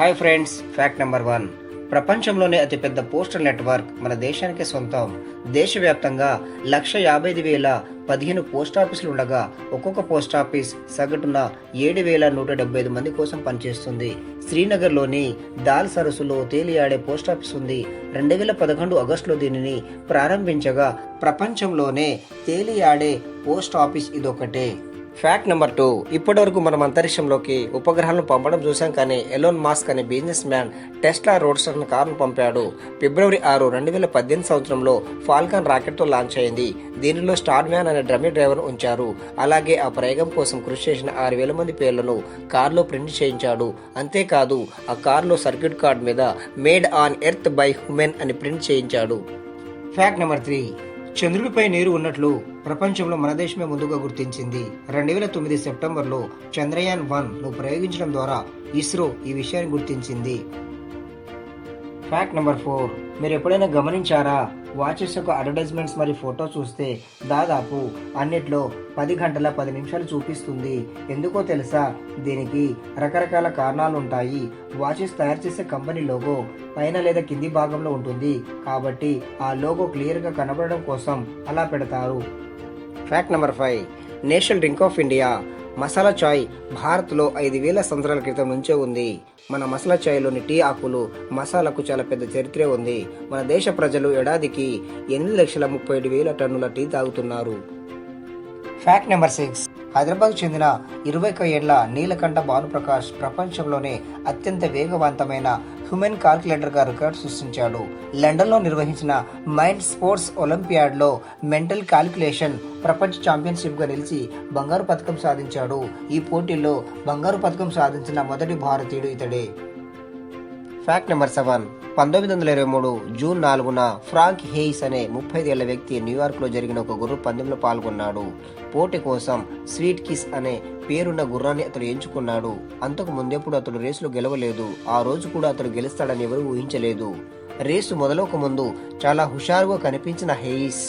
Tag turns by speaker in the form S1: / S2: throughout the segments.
S1: Hi friends, fact number 1. ప్రపంచంలోనే అతిపెద్ద postal network మన దేశానికి సొంతం. దేశవ్యాప్తంగా 1,55,015 పోస్టాఫీసులు ఉండగా ఒక్కొక్క పోస్టాఫీస్ సగటున 7,175 మంది కోసం పనిచేస్తుంది. శ్రీనగర్లోని దాల్ సరస్సులో తేలియాడే పోస్టాఫీస్ ఉంది. 2011 ఆగస్టులో దీనిని ప్రారంభించగా ప్రపంచంలోనే తేలియాడే పోస్ట్ ఆఫీస్ ఇదొకటే. Fact number 2. ఇప్పటివరకు మనం అంతరిక్షంలోకి ఉపగ్రహాలను పంపడం చూసాం, కానీ ఎలోన్ మాస్క్ అనే బిజినెస్ మ్యాన్ టెస్లా రోడ్స్టర్ కారును పంపాడు. ఫిబ్రవరి 6, 2018 సంవత్సరంలో ఫాల్కాన్ రాకెట్తో లాంచ్ అయింది. దీనిలో స్టార్ మ్యాన్ అనే డమ్మీ డ్రైవర్ ఉంచారు. అలాగే ఆ ప్రయోగం కోసం కృషి చేసిన 6,000 మంది పేర్లను కారులో ప్రింట్ చేయించాడు. అంతేకాదు, ఆ కారులో సర్క్యూట్ కార్డ్ మీద made on earth by human అని ప్రింట్ చేయించాడు. Fact number 3. చంద్రుడిపై నీరు ఉన్నట్లు ప్రపంచంలో మన దేశమే ముందుగా గుర్తించింది. 2009 సెప్టెంబర్లో చంద్రయాన్ 1ను ప్రయోగించడం ద్వారా ఇస్రో ఈ విషయాన్ని గుర్తించింది. Fact number 4. మీరు ఎప్పుడైనా గమనించారా? వాచెస్ యొక్క అడ్వర్టైజ్మెంట్స్ మరియు ఫోటో చూస్తే దాదాపు అన్నిట్లో 10 గంటల 10 నిమిషాలు చూపిస్తుంది. ఎందుకో తెలుసా? దీనికి రకరకాల కారణాలు ఉంటాయి. వాచెస్ తయారు చేసే కంపెనీ లోగో పైన లేదా కింది భాగంలో ఉంటుంది, కాబట్టి ఆ లోగో క్లియర్గా కనబడడం కోసం అలా పెడతారు. Fact number 5. National drink of India masala chai భారత్లో 5,000 సంవత్సరాల క్రితం నుంచే ఉంది. మన మసాలా చాయ్లోని టీ ఆకులు మసాలాకు చాలా పెద్ద చరిత్రే ఉంది. మన దేశ ప్రజలు ఏడాదికి 8,37,000 టన్నుల టీ తాగుతున్నారు. Fact number 6. హైదరాబాద్కు చెందిన 21 ఏళ్ల నీలకంఠ భానుప్రకాష్ ప్రపంచంలోనే అత్యంత వేగవంతమైన హ్యూమన్ కాల్కులేటర్గా రికార్డు సృష్టించాడు. లండన్లో నిర్వహించిన మైండ్ స్పోర్ట్స్ ఒలింపియాడ్లో మెంటల్ కాల్కులేషన్ ప్రపంచ ఛాంపియన్షిప్గా నిలిచి బంగారు పతకం సాధించాడు. ఈ పోటీల్లో బంగారు పతకం సాధించిన మొదటి భారతీయుడు ఇతడే. Fact number 7. 1923 జూన్ 4న ఫ్రాంక్ హెయిస్ అనే 35 ఏళ్ల వ్యక్తి న్యూయార్క్లో జరిగిన ఒక గుర్ర పందెంలో పాల్గొన్నాడు. పోటీ కోసం స్వీట్ కిస్ అనే పేరున్న గుర్రాన్ని అతడు ఎంచుకున్నాడు. అంతకు ముందెప్పుడు అతడు రేసులో గెలవలేదు. ఆ రోజు కూడా అతడు గెలుస్తాడని ఎవరూ ఊహించలేదు. రేసు మొదలవక ముందు చాలా హుషారుగా కనిపించిన హెయిస్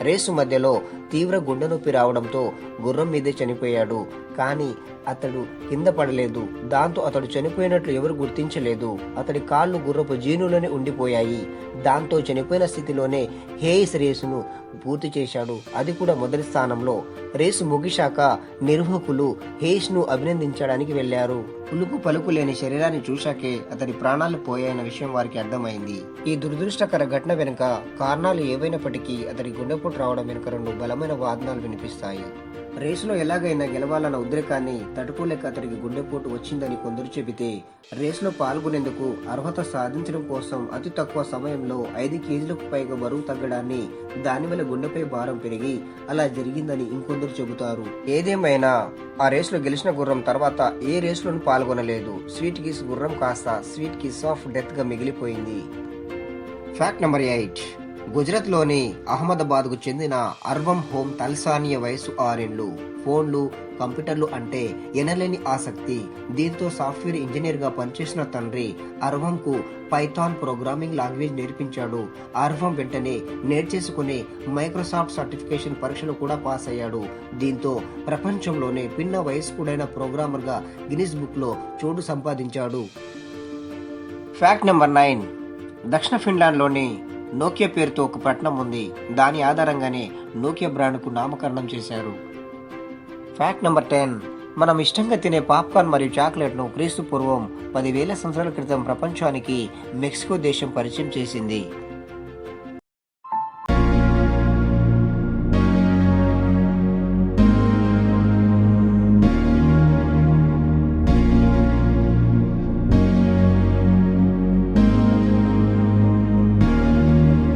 S1: రేసు మధ్యలో తీవ్ర గుండె నొప్పి రావడంతో గుర్రం మీదే చనిపోయాడు. కానీ అతడు కింద పడలేదు. దాంతో అతడు చనిపోయినట్లు ఎవరు గుర్తించలేదు. అతడి కాళ్ళు గుర్రపు జీనులోనే ఉండిపోయాయి. దాంతో చనిపోయిన స్థితిలోనే హేయిస్ రేసును పూర్తి చేశాడు, అది కూడా మొదటి స్థానంలో. రేసు ముగిశాక నిర్వాహకులు హేయిస్ ను అభినందించడానికి వెళ్లారు. పులుకు పలుకు లేని శరీరాన్ని చూశాకే అతడి ప్రాణాలు పోయాయన్న విషయం వారికి అర్థమైంది. ఈ దురదృష్టకర ఘటన వెనుక కారణాలు ఏవైనప్పటికీ అతడి గుండెపోటు రావడం వెనుక 2 బలమైన వాదనలు వినిపిస్తాయి. రేసులో ఎలాగైనా గెలవాలన్న ఉద్రేకాన్ని తట్టుకోలేక అతడికి గుండెపోటు వచ్చిందని కొందరు చెబితే, రేసులో పాల్గొనేందుకు అర్హత సాధించడం కోసం అతి తక్కువ సమయంలో 5 కేజీలకు పైగా బరువు తగ్గడాన్ని, దానివల్ల గుండెపై భారం పెరిగి అలా జరిగిందని ఇంకొందరు చెబుతారు. ఏదేమైనా ఆ రేసులో గెలిచిన గుర్రం తర్వాత ఏ రేసులోనూ పాల్గొనలేదు. స్వీట్ కిస్ గుర్రం కాస్త స్వీట్ కిస్ ఆఫ్ డెత్ గా మిగిలిపోయింది. Fact number 8. గుజరాత్లోని అహ్మదాబాద్కు చెందిన అర్వం హోమ్ తల్సానియా వయసు 6 ఏళ్లు. ఫోన్లు, కంప్యూటర్లు అంటే ఎనలేని ఆసక్తి. దీంతో సాఫ్ట్వేర్ ఇంజనీర్గా పనిచేసిన తండ్రి అర్వంకు పైథాన్ ప్రోగ్రామింగ్ లాంగ్వేజ్ నేర్పించాడు. అర్వం వెంటనే నేర్చేసుకుని మైక్రోసాఫ్ట్ సర్టిఫికేషన్ పరీక్షలు కూడా పాస్ అయ్యాడు. దీంతో ప్రపంచంలోనే పిన్న వయస్కుడైన ప్రోగ్రామర్గా గిన్నిస్ బుక్లో చోటు సంపాదించాడు. Fact number 9. దక్షిణ ఫిన్లాండ్లోని నోకియా పేరుతో ఒక పట్టణం ఉంది. దాని ఆధారంగానే నోకియా బ్రాండ్కు నామకరణం చేశారు. Fact number 10. మనం ఇష్టంగా తినే పాప్కార్న్ మరియు చాక్లెట్ను క్రీస్తు పూర్వం 10,000 సంవత్సరాల క్రితం ప్రపంచానికి మెక్సికో దేశం పరిచయం చేసింది.